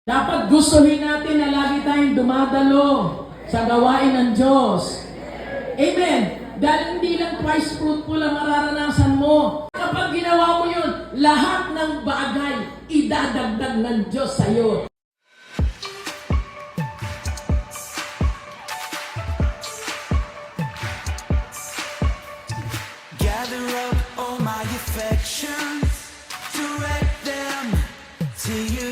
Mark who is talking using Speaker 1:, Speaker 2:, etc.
Speaker 1: Dapat gustuhin natin na lagi tayong dumadalo sa gawain ng Diyos. Amen. Dahil hindi lang twice fruitful ang mararanasan mo. Kapag ginawa mo yun, lahat ng bagay idadagdag ng Diyos sa iyo.
Speaker 2: Gather up all my affections, direct them to you.